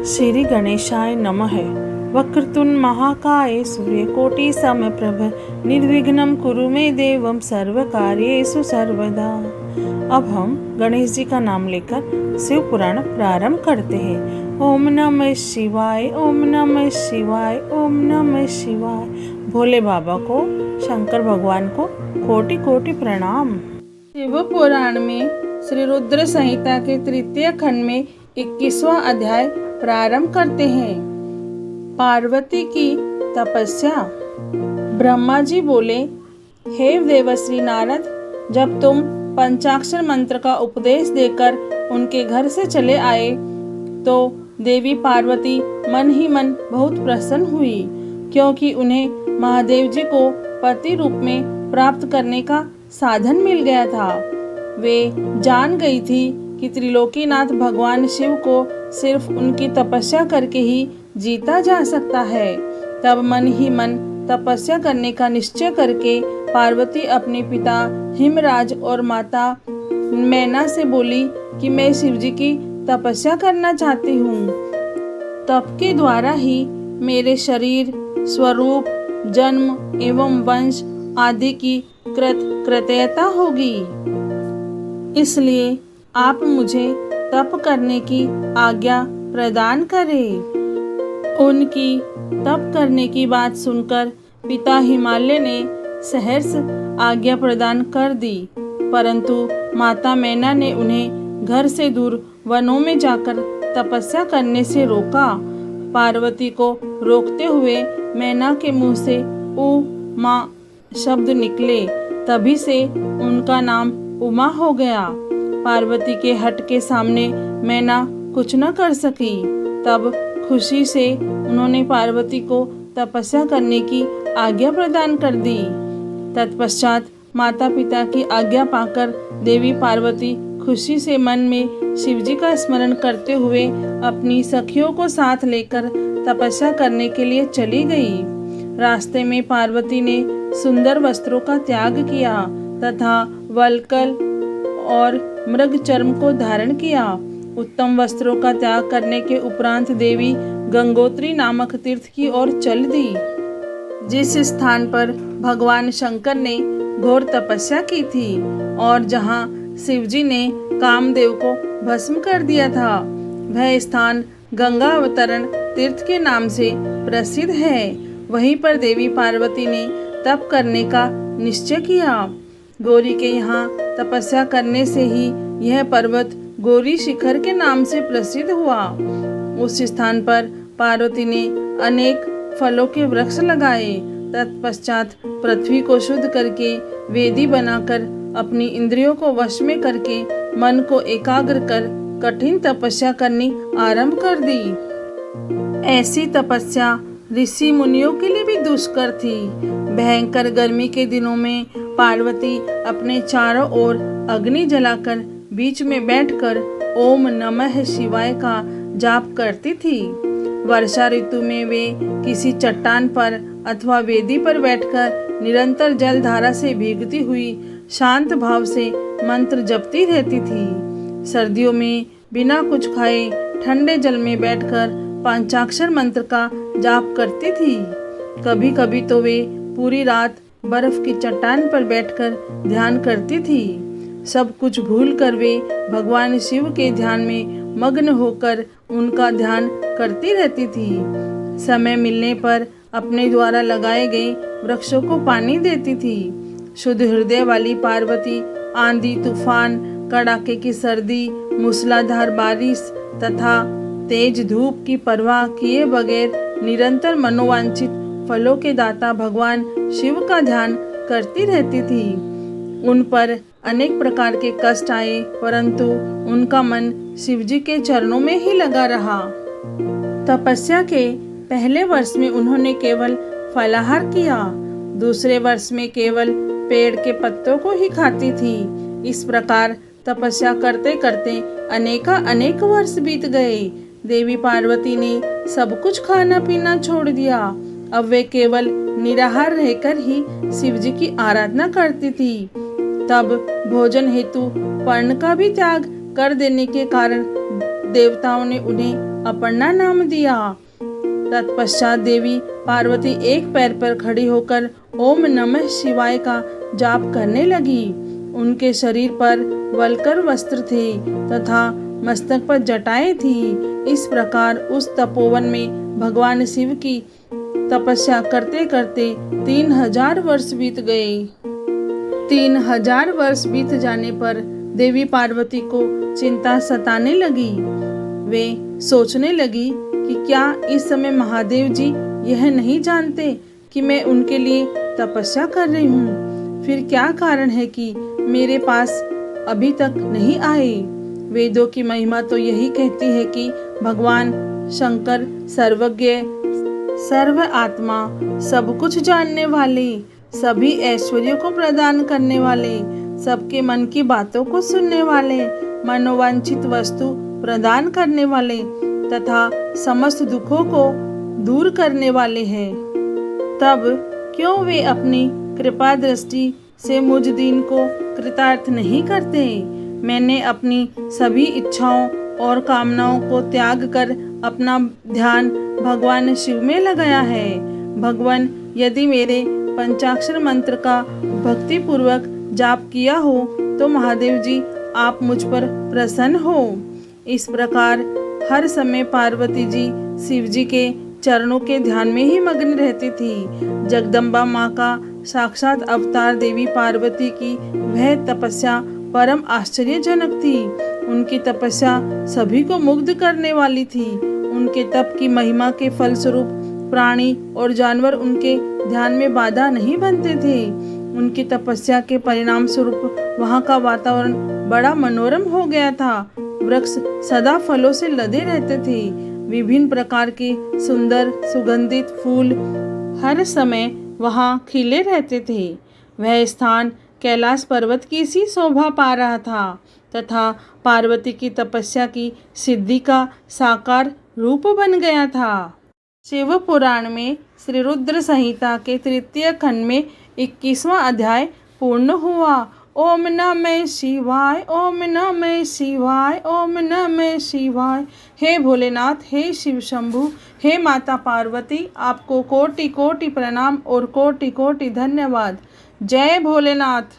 श्री गणेशाय नमः। वक्रतुंड महाकाय सूर्यकोटि समप्रभ निर्विघ्नं कुरु मे देवं सर्वकार्येषु सर्वदा। अब हम गणेश जी का नाम लेकर शिव पुराण प्रारंभ करते हैं। ओम नमः शिवाय, ओम नमः शिवाय, ओम नमः शिवाय। भोले बाबा को, शंकर भगवान को कोटि कोटि प्रणाम। शिव पुराण में श्री रुद्र संहिता के तृतीय खंड में 21वां अध्याय प्रारंभ करते हैं। पार्वती की तपस्या। ब्रह्मा जी बोले, हे देवर्षि नारद, जब तुम पंचाक्षर मंत्र का उपदेश देकर उनके घर से चले आए तो देवी पार्वती मन ही मन बहुत प्रसन्न हुई, क्योंकि उन्हें महादेव जी को पति रूप में प्राप्त करने का साधन मिल गया था। वे जान गई थी कि त्रिलोकीनाथ भगवान शिव को सिर्फ उनकी तपस्या करके ही जीता जा सकता है। तब मन ही मन तपस्या करने का निश्चय करके पार्वती अपने पिता हिमराज और माता मैना से बोली कि मैं शिव जी की तपस्या करना चाहती हूँ। तप के द्वारा ही मेरे शरीर, स्वरूप, जन्म एवं वंश आदि की कृतज्ञता होगी। इसलिए आप मुझे तप करने की आज्ञा प्रदान करें। उनकी तप करने की बात सुनकर पिता हिमालय ने सहर्ष आज्ञा प्रदान कर दी, परंतु माता मैना ने उन्हें घर से दूर वनों में जाकर तपस्या करने से रोका। पार्वती को रोकते हुए मैना के मुंह से उमा शब्द निकले, तभी से उनका नाम उमा हो गया। पार्वती के हट के सामने मैना कुछ न कर सकी। तब खुशी से उन्होंने पार्वती को तपस्या करने की आज्ञा प्रदान कर दी। तत्पश्चात माता पिता की आज्ञा पाकर देवी पार्वती खुशी से मन में शिवजी का स्मरण करते हुए अपनी सखियों को साथ लेकर तपस्या करने के लिए चली गई। रास्ते में पार्वती ने सुंदर वस्त्रों का त्याग किया तथा वल्कल और मृग चर्म को धारण किया। उत्तम वस्त्रों का त्याग करने के उपरांत देवी गंगोत्री नामक तीर्थ की ओर चल दी, जिस स्थान पर भगवान शंकर ने घोर तपस्या की थी और जहां शिवजी ने कामदेव को भस्म कर दिया था। वह स्थान गंगा अवतरण तीर्थ के नाम से प्रसिद्ध है। वहीं पर देवी पार्वती ने तप करने का निश्चय किया। गौरी के यहाँ तपस्या करने से ही यह पर्वत गौरी शिखर के नाम से प्रसिद्ध हुआ। उस स्थान पर पार्वती ने अनेक फलों के वृक्ष लगाए। तत्पश्चात पृथ्वी को शुद्ध करके वेदी बनाकर अपनी इंद्रियों को वश में करके मन को एकाग्र कर कठिन तपस्या करनी आरंभ कर दी। ऐसी तपस्या ऋषि मुनियों के लिए भी दुष्कर थी। भयंकर गर्मी के दिनों में पार्वती अपने चारों ओर अग्नि जलाकर बीच में बैठकर ओम नमः शिवाय का जाप करती थी। वर्षा ऋतु में वे किसी चट्टान पर अथवा वेदी पर बैठकर निरंतर जल धारा से भीगती हुई शांत भाव से मंत्र जपती रहती थी। सर्दियों में बिना कुछ खाए ठंडे जल में बैठकर पंचाक्षर मंत्र का जाप करती थी। कभी कभी तो वे पूरी रात बर्फ की चट्टान पर बैठकर ध्यान करती थी। सब कुछ भूलकर वे भगवान शिव के ध्यान में मग्न होकर उनका ध्यान करती रहती थी। समय मिलने पर अपने द्वारा लगाए गए वृक्षों को पानी देती थी। शुद्ध हृदय वाली पार्वती आंधी तूफान, कड़ाके की सर्दी, मूसलाधार बारिश तथा तेज धूप की परवाह किए बगैर निरंतर मनोवांछित फलों के दाता भगवान शिव का ध्यान करती रहती थी। उन पर अनेक प्रकार के कष्ट आए, परंतु उनका मन शिवजी के चरणों में ही लगा रहा। तपस्या के पहले वर्ष में उन्होंने केवल फलाहार किया, दूसरे वर्ष में केवल पेड़ के पत्तों को ही खाती थी। इस प्रकार तपस्या करते करते अनेक वर्ष बीत गए। देवी पार्वती ने सब कुछ खाना पीना छोड़ दिया। अब वे केवल निराहार रहकर ही शिवजी की आराधना करती थी। तब भोजन हेतु पर्ण का भी त्याग कर देने के कारण देवताओं ने उन्हें अपर्णा नाम दिया। तत्पश्चात देवी पार्वती एक पैर पर खड़ी होकर ओम नमः शिवाय का जाप करने लगी। उनके शरीर पर वलकर वस्त्र थे तथा मस्तक पर जटाएं थी। इस प्रकार उस तपोवन में भगवान शिव की तपस्या करते करते 3000 वर्ष बीत गए। 3000 वर्ष बीत जाने पर देवी पार्वती को चिंता सताने लगी। वे सोचने लगी कि क्या इस समय महादेव जी यह नहीं जानते कि मैं उनके लिए तपस्या कर रही हूँ? फिर क्या कारण है कि मेरे पास अभी तक नहीं आए? वेदों की महिमा तो यही कहती है कि भगवान शंकर सर्वज्ञ, सर्व आत्मा, सब कुछ जानने वाले, सभी ऐश्वर्यों को प्रदान करने वाले, सबके मन की बातों को सुनने वाले, मनोवांछित वस्तु प्रदान करने वाले तथा समस्त दुखों को दूर करने वाले हैं। तब क्यों वे अपनी कृपा दृष्टि से मुझ दीन को कृतार्थ नहीं करते? मैंने अपनी सभी इच्छाओं और कामनाओं को त्याग कर अपना ध्यान भगवान शिव में लगाया है। भगवान, यदि मेरे पंचाक्षर मंत्र का भक्ति पूर्वक जाप किया हो तो महादेव जी आप मुझ पर प्रसन्न हो। इस प्रकार हर समय पार्वती जी शिव जी के चरणों के ध्यान में ही मग्न रहती थी। जगदम्बा माँ का साक्षात अवतार देवी पार्वती की वह तपस्या परम आश्चर्यजनक थी। उनकी तपस्या सभी को मुग्ध करने वाली थी। उनके तप की महिमा के फलस्वरूप प्राणी और जानवर उनके ध्यान में बाधा नहीं बनते थे। उनकी तपस्या के परिणाम स्वरूप वहाँ का वातावरण बड़ा मनोरम हो गया था। वृक्ष सदा फलों से लदे रहते थे। विभिन्न प्रकार के सुंदर सुगंधित फूल हर समय वहाँ खिले रहते थे। वह स्थान कैलाश पर्वत की सी शोभा पा रहा था तथा पार्वती की तपस्या की सिद्धि का साकार रूप बन गया था। शिव पुराण में श्री रुद्र संहिता के तृतीय खंड में 21वां अध्याय पूर्ण हुआ। ओम नमः शिवाय, ओम नमः शिवाय, ओम नमः शिवाय। हे भोलेनाथ, हे शिव शंभु, हे माता पार्वती, आपको कोटि कोटि प्रणाम और कोटि कोटि धन्यवाद। जय भोलेनाथ।